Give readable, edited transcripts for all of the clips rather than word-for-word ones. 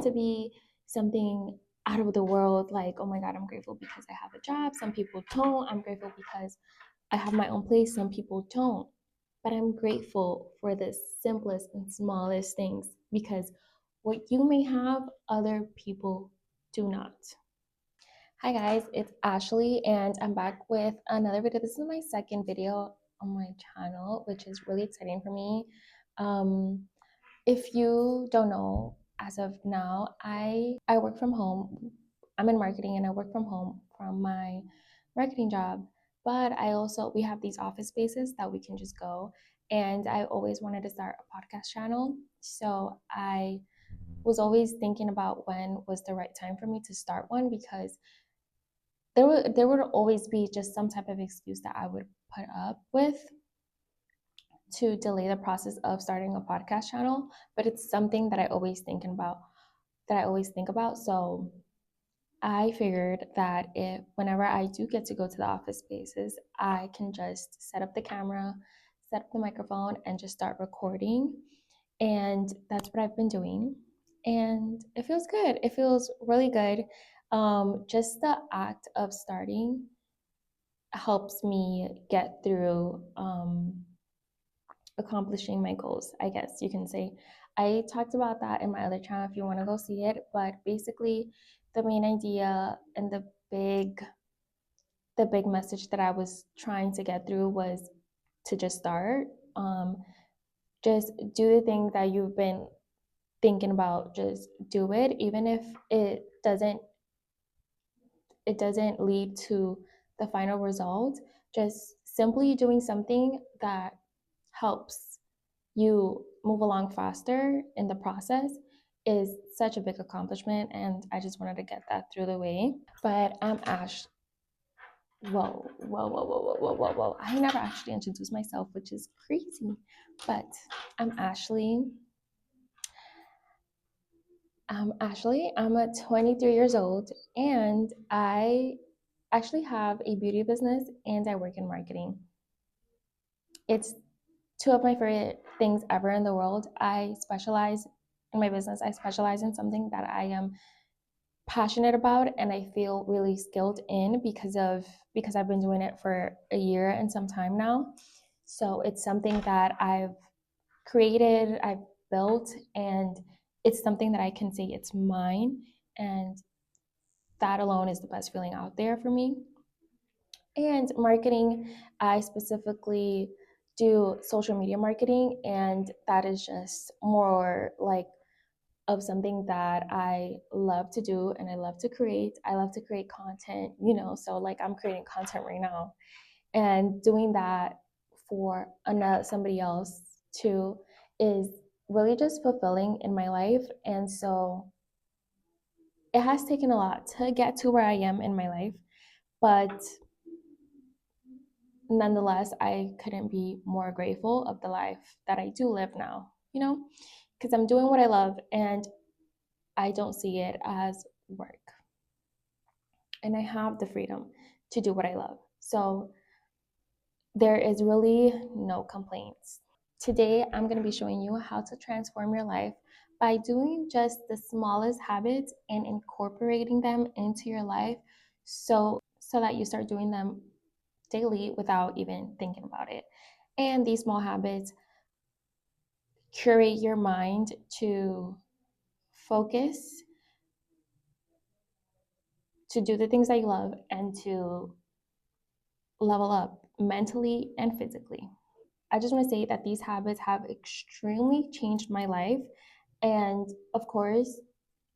have to be something out of the world, like, oh my God, I'm grateful because I have a job. Some people don't. I'm grateful because I have my own place. Some people don't. But I'm grateful for the simplest and smallest things because what you may have, other people do not. Hi guys, it's Ashley and I'm back with another video. This is my second video on my channel, which is really exciting for me. If you don't know, as of now, I work from home. I'm in marketing and I work from home from my marketing job. But we have these office spaces that we can just go. And I always wanted to start a podcast channel. So I was always thinking about when was the right time for me to start one because there would always be just some type of excuse that I would put up with to delay the process of starting a podcast channel, but it's something that I always think about. So I figured that if whenever I do get to go to the office spaces, I can just set up the camera, set up the microphone, and just start recording. And that's what I've been doing. And it feels good. It feels really good. Just the act of starting helps me get through accomplishing my goals, I guess you can say. I talked about that in my other channel if you want to go see it, but basically the main idea and the big message that I was trying to get through was to just start. Just do the thing that you've been thinking about, just do it, even if it doesn't lead to the final result. Just simply doing something that helps you move along faster in the process is such a big accomplishment, and I just wanted to get that through the way. But I'm Ash. Whoa, whoa, whoa, whoa, whoa, whoa, whoa, whoa. I never actually introduced myself, which is crazy. But I'm Ashley. I'm 23 years old, and I actually have a beauty business and I work in marketing. It's two of my favorite things ever in the world. I specialize in my business. I specialize in something that I am passionate about and I feel really skilled in because I've been doing it for a year and some time now. So it's something that I've created, I've built, and it's something that I can say it's mine. And that alone is the best feeling out there for me. And marketing, I specifically do social media marketing, and that is just more like of something that I love to do and I love to create. I love to create content, so like I'm creating content right now and doing that for somebody else too is really just fulfilling in my life. And so it has taken a lot to get to where I am in my life, but nonetheless, I couldn't be more grateful of the life that I do live now, because I'm doing what I love and I don't see it as work. And I have the freedom to do what I love. So there is really no complaints. Today, I'm going to be showing you how to transform your life by doing just the smallest habits and incorporating them into your life so that you start doing them daily without even thinking about it. And these small habits curate your mind to focus, to do the things that you love, and to level up mentally and physically. I just want to say that these habits have extremely changed my life. And of course,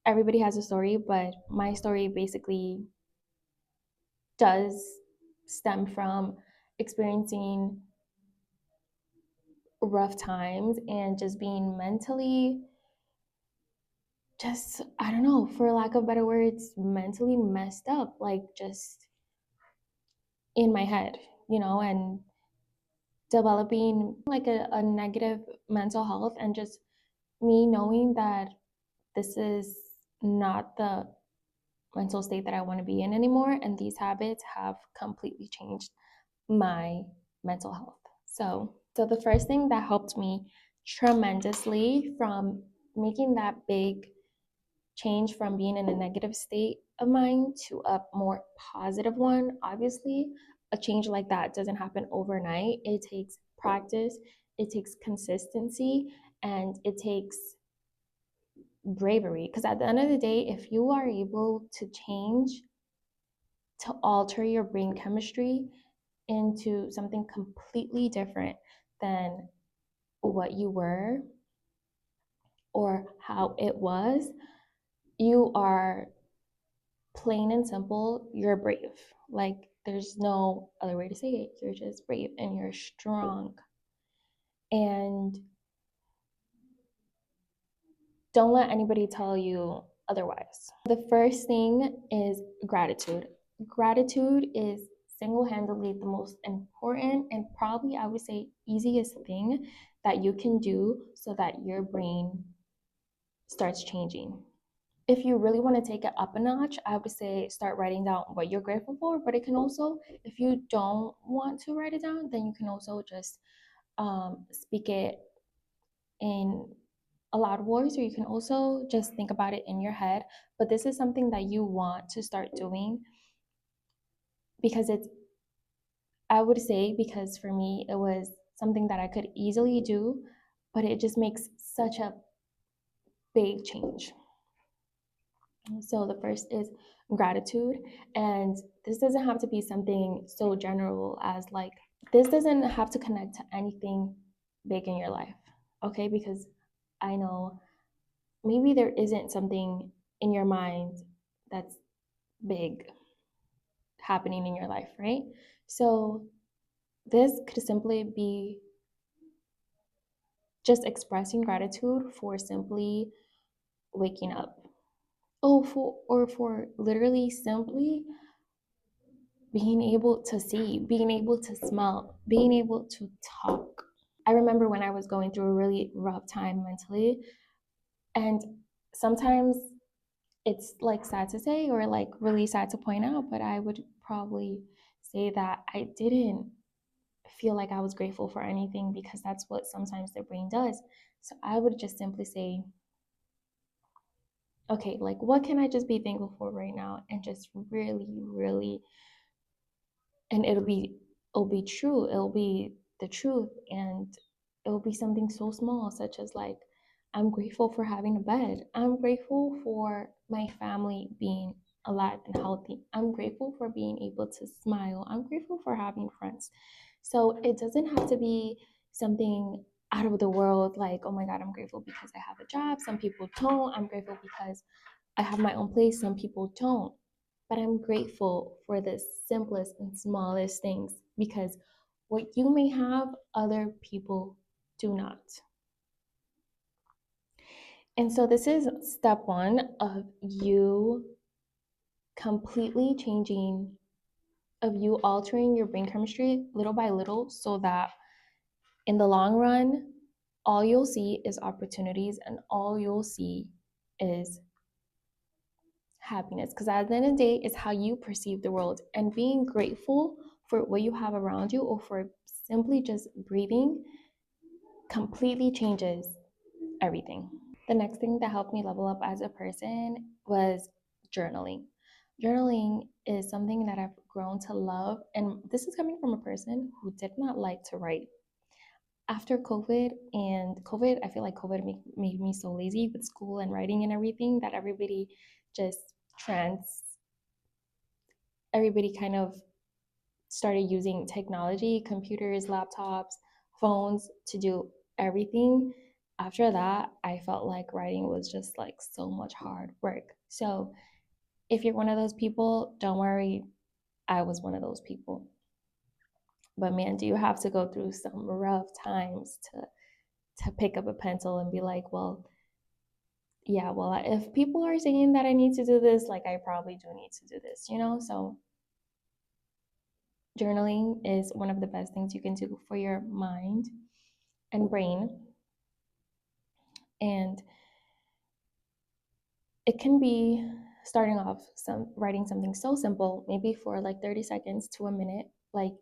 everybody has a story, but my story basically does stem from experiencing rough times and just being mentally, just, I don't know, for lack of better words, mentally messed up, like just in my head, and developing like a negative mental health, and just me knowing that this is not the mental state that I want to be in anymore. And these habits have completely changed my mental health. So the first thing that helped me tremendously from making that big change from being in a negative state of mind to a more positive one. Obviously, a change like that doesn't happen overnight. It takes practice, it takes consistency, and it takes bravery. Because at the end of the day, if you are able to change, to alter your brain chemistry into something completely different than what you were or how it was, you are plain and simple, you're brave. Like, there's no other way to say it. You're just brave and you're strong. And don't let anybody tell you otherwise. The first thing is gratitude. Gratitude is single handedly the most important and probably, I would say, easiest thing that you can do so that your brain starts changing. If you really want to take it up a notch, I would say start writing down what you're grateful for. But it can also, if you don't want to write it down, then you can also just speak it in a loud voice, or you can also just think about it in your head. But this is something that you want to start doing because it's, I would say, because for me, it was something that I could easily do, but it just makes such a big change. So the first is gratitude. And this doesn't have to be something so general as like, this doesn't have to connect to anything big in your life, okay? Because I know maybe there isn't something in your mind that's big happening in your life, right? So this could simply be just expressing gratitude for simply waking up. Oh, for literally simply being able to see, being able to smell, being able to talk. I remember when I was going through a really rough time mentally, and sometimes it's like sad to say or like really sad to point out, but I would probably say that I didn't feel like I was grateful for anything because that's what sometimes the brain does. So I would just simply say, okay, like what can I just be thankful for right now? And just really, really, and it'll be true. It'll be the truth. And it'll be something so small, such as like, I'm grateful for having a bed. I'm grateful for my family being alive and healthy. I'm grateful for being able to smile. I'm grateful for having friends. So it doesn't have to be something out of the world like, oh my God, I'm grateful because I have a job. Some people don't. I'm grateful because I have my own place. Some people don't. But I'm grateful for the simplest and smallest things because what you may have, other people do not. And so this is step one of you completely changing, of you altering your brain chemistry little by little so that in the long run, all you'll see is opportunities and all you'll see is happiness. Because at the end of the day, it's how you perceive the world. And being grateful for what you have around you or for simply just breathing completely changes everything. The next thing that helped me level up as a person was journaling. Journaling is something that I've grown to love. And this is coming from a person who did not like to write. After COVID, and COVID, I feel like COVID made me so lazy with school and writing and everything that just trans, everybody kind of started using technology, computers, laptops, phones to do everything. After that, I felt like writing was just like so much hard work. So if you're one of those people, don't worry. I was one of those people. But man, do you have to go through some rough times to pick up a pencil and be like, well, yeah, well, if people are saying that I need to do this, like I probably do need to do this, you know? So journaling is one of the best things you can do for your mind and brain. And it can be starting off writing something so simple, maybe for like 30 seconds to a minute, like,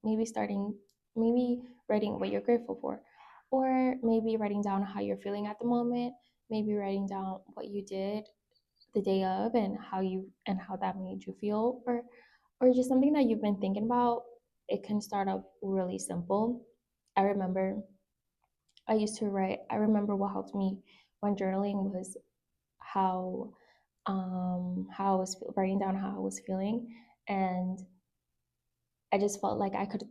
maybe writing what you're grateful for, or maybe writing down how you're feeling at the moment. maybe writing down what you did the day of and how that made you feel, or just something that you've been thinking about. It can start up really simple. I remember I used to write. I remember what helped me when journaling was how how I was writing down how I was feeling, and I just felt like I could,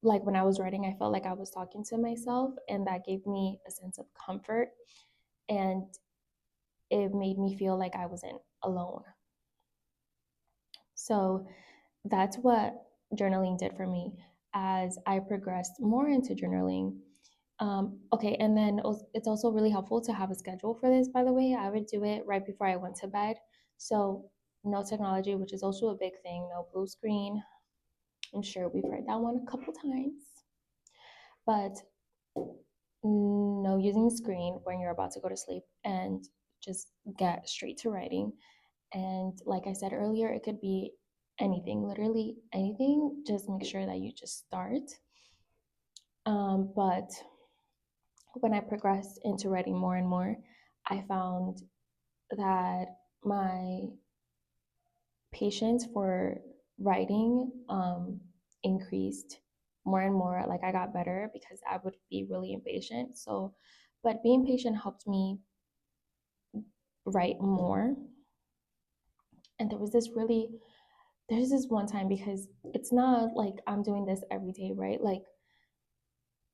like when I was writing, I felt like I was talking to myself, and that gave me a sense of comfort, and it made me feel like I wasn't alone. So that's what journaling did for me as I progressed more into journaling. Okay, and then it's also really helpful to have a schedule for this, by the way. I would do it right before I went to bed. So, no technology, which is also a big thing, no blue screen. I'm sure we've heard that one a couple times. But no using the screen when you're about to go to sleep, and just get straight to writing. And like I said earlier, it could be anything, literally anything. Just make sure that you just start. But when I progressed into writing more and more, I found that my patience for writing increased more and more. Like I got better because I would be really impatient. So, but being patient helped me write more. And there's this one time, because it's not like I'm doing this every day, right? Like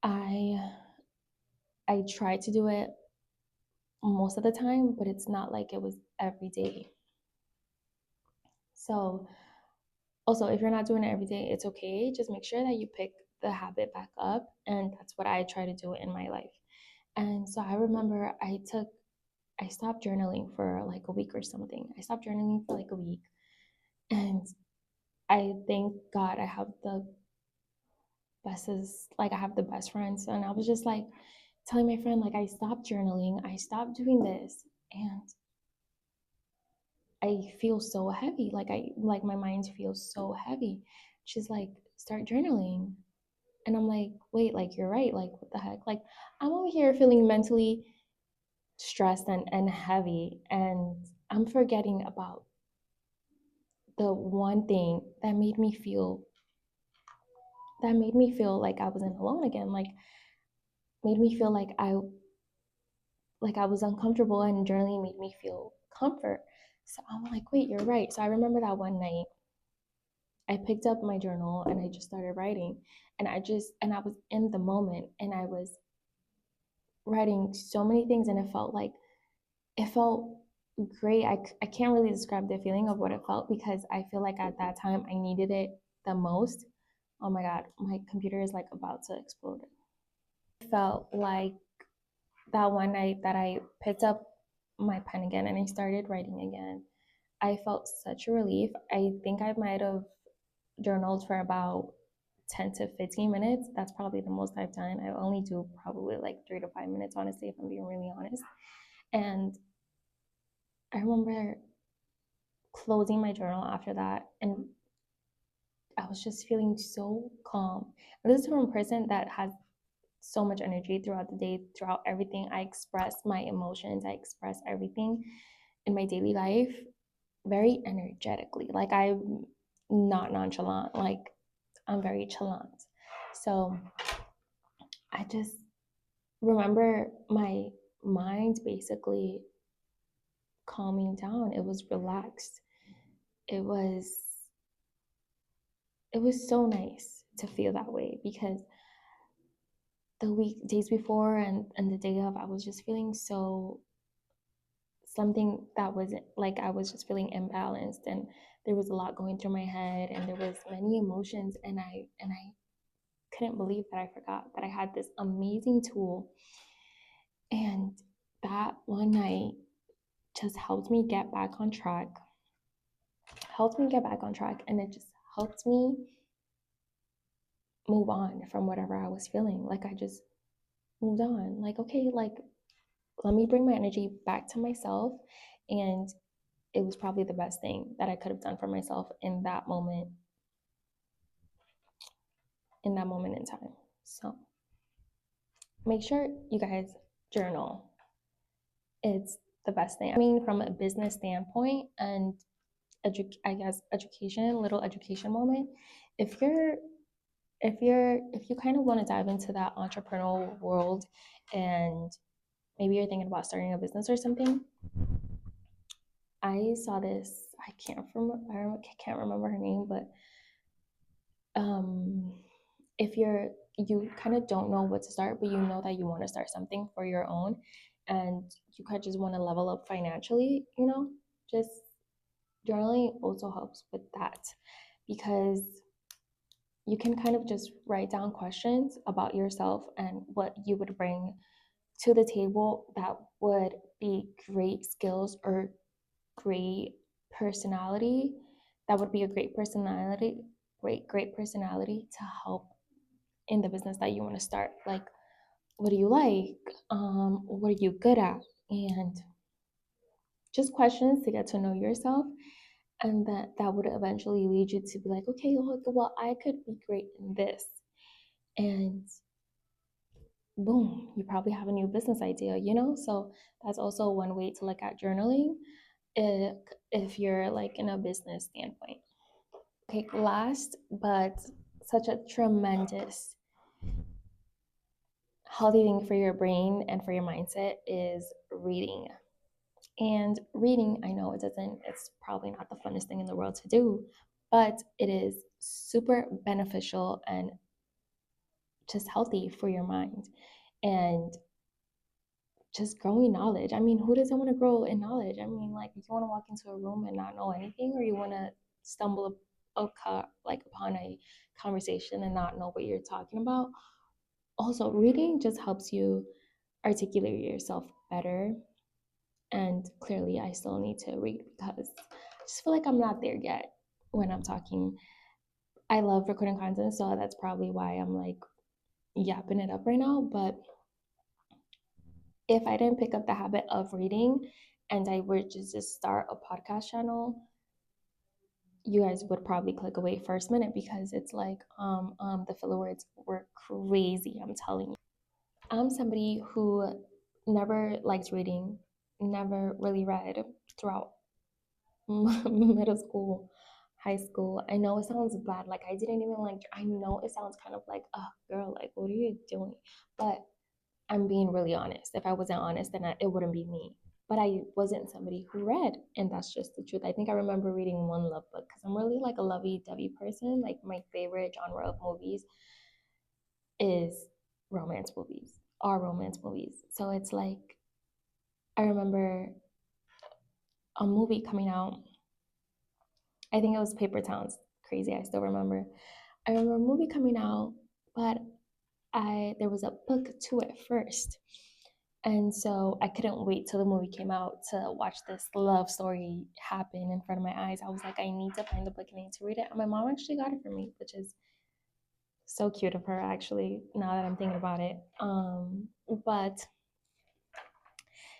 I I try to do it most of the time, but it's not like it was every day. So also, if you're not doing it every day, it's okay. Just make sure that you pick the habit back up, and that's what I try to do in my life. And so I remember I stopped journaling for like a week or something. I stopped journaling for like a week, and I thank God I have the like I have the best friends. And I was just like telling my friend, like, I stopped journaling, I stopped doing this, and I feel so heavy. Like my mind feels so heavy. She's like, start journaling. And I'm like, wait, like you're right. Like what the heck? Like I'm over here feeling mentally stressed and heavy, and I'm forgetting about the one thing that made me feel like I wasn't alone again. Like made me feel like I was uncomfortable, and journaling made me feel comfort. So I'm like, wait, you're right. So I remember that one night I picked up my journal and I just started writing. And I was in the moment, and I was writing so many things, and it felt great. I can't really describe the feeling of what it felt, because I feel like at that time I needed it the most. Oh my God, my computer is like about to explode. It felt like that one night that I picked up my pen again and I started writing again, I felt such a relief. I think I might have journaled for about 10 to 15 minutes. That's probably the most I've done. I only do probably like 3 to 5 minutes, honestly, if I'm being really honest. And I remember closing my journal after that, and I was just feeling so calm. And this is from a person that has so much energy throughout the day, throughout everything. I express my emotions, I express everything in my daily life very energetically. Like I'm not nonchalant, like I'm very chalant. So I just remember my mind basically calming down. It was relaxed. It was it was so nice to feel that way, because the days before and the day of, I was just feeling so something that wasn't like, I was just feeling imbalanced, and there was a lot going through my head, and there was many emotions, and I couldn't believe that I forgot that I had this amazing tool. And that one night just helped me get back on track, and it just helped me move on from whatever I was feeling. Like I just moved on. Like, okay, like let me bring my energy back to myself. And it was probably the best thing that I could have done for myself in that moment in time. So make sure you guys journal. it's the best thing. I mean, from a business standpoint and I guess education, little education moment. If you're if you kind of want to dive into that entrepreneurial world and maybe you're thinking about starting a business or something, I saw this. I can't remember her name, but um, if you kind of don't know what to start, but you know that you want to start something for your own, and you kind of just want to level up financially, just journaling also helps with that because you can kind of just write down questions about yourself and what you would bring to the table that would be great skills or great personality. That would be a great personality to help in the business that you want to start. Like, what do you like? What are you good at? And just questions to get to know yourself. And that would eventually lead you to be like, okay, look, well, I could be great in this. And boom, you probably have a new business idea. So that's also one way to look at journaling if, if you're like in a business standpoint. Okay, last but such a tremendous healthy thing for your brain and for your mindset is reading. And reading, I know it's probably not the funnest thing in the world to do, but it is super beneficial and just healthy for your mind and just growing knowledge. I mean, who doesn't want to grow in knowledge? I mean, like, you want to walk into a room and not know anything, or you want to stumble upon a conversation and not know what you're talking about. Also, reading just helps you articulate yourself better. And clearly, I still need to read because I just feel like I'm not there yet when I'm talking. I love recording content, so that's probably why I'm like yapping it up right now. But if I didn't pick up the habit of reading and I were to just start a podcast channel, you guys would probably click away first minute because it's like the filler words were crazy, I'm telling you. I'm somebody who never liked reading, never really read throughout middle school, high school. I know it sounds bad. Like, I didn't even like, I know it sounds kind of like, oh, girl, like, what are you doing? But I'm being really honest. If I wasn't honest, then it wouldn't be me. But I wasn't somebody who read, and that's just the truth. I think I remember reading one love book because I'm really like a lovey-dovey person. Like, my favorite genre of movies is romance movies, are romance movies. So it's like I remember a movie coming out. I think it was Paper Towns. Crazy, I still remember. I remember a movie coming out, but I there was a book to it first. And so I couldn't wait till the movie came out to watch this love story happen in front of my eyes. I was like, I need to find the book and I need to read it. And my mom actually got it for me, which is so cute of her, actually, now that I'm thinking about it. But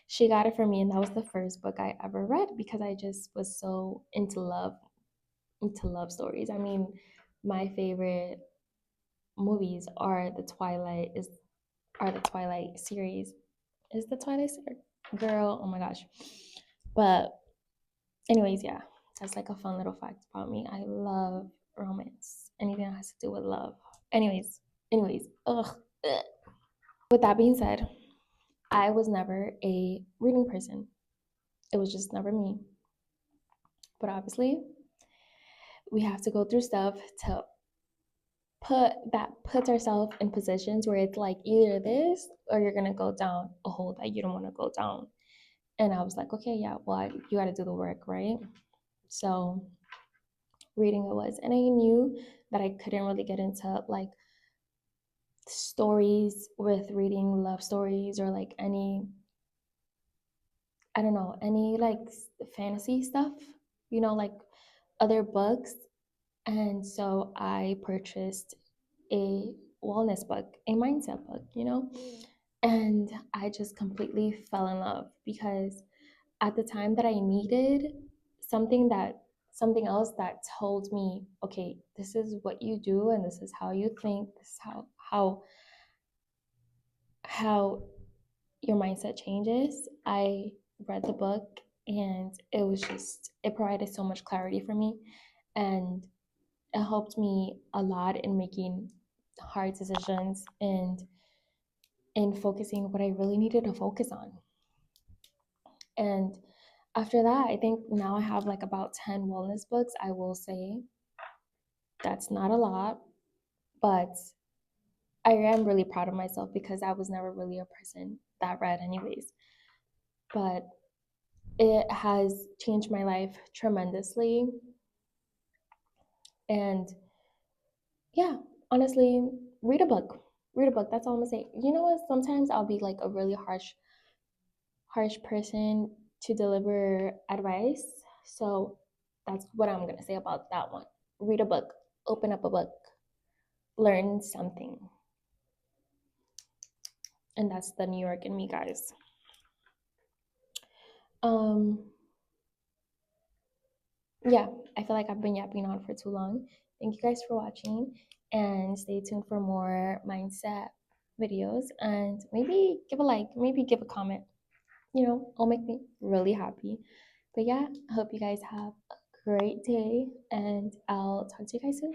she got it for me, and that was the first book I ever read because I just was so into love stories. I mean, my favorite movies are the Twilight series. Is the Twilight series? Girl, oh my gosh. But anyways, yeah, that's like a fun little fact about me. I love romance. Anything that has to do with love. Anyways, ugh. With that being said, I was never a reading person. It was just never me. But obviously, we have to go through stuff to puts ourselves in positions where it's like either this or you're gonna go down a hole that you don't want to go down. And I was like, okay, yeah, well, you got to do the work, right? So reading it was, and I knew that I couldn't really get into like stories with reading love stories or like any, I don't know, any like fantasy stuff, like other books. And so I purchased a wellness book, a mindset book. And I just completely fell in love because at the time that I needed something else that told me, okay, this is what you do and this is how you think, this is how your mindset changes. I read the book and it provided so much clarity for me, and it helped me a lot in making hard decisions and in focusing what I really needed to focus on. And after that, I think now I have like about 10 wellness books. I will say that's not a lot, but I am really proud of myself because I was never really a person that read, anyways. But it has changed my life tremendously. And yeah, honestly, read a book. Read a book. That's all I'm gonna say. You know what? Sometimes I'll be like a really harsh person to deliver advice. So that's what I'm gonna say about that one. Read a book. Open up a book. Learn something. And that's the New York in me, guys. Um, yeah, I feel like I've been yapping on for too long. Thank you guys for watching, and stay tuned for more mindset videos, and maybe give a like, maybe give a comment. It'll make me really happy. But yeah, I hope you guys have a great day, and I'll talk to you guys soon.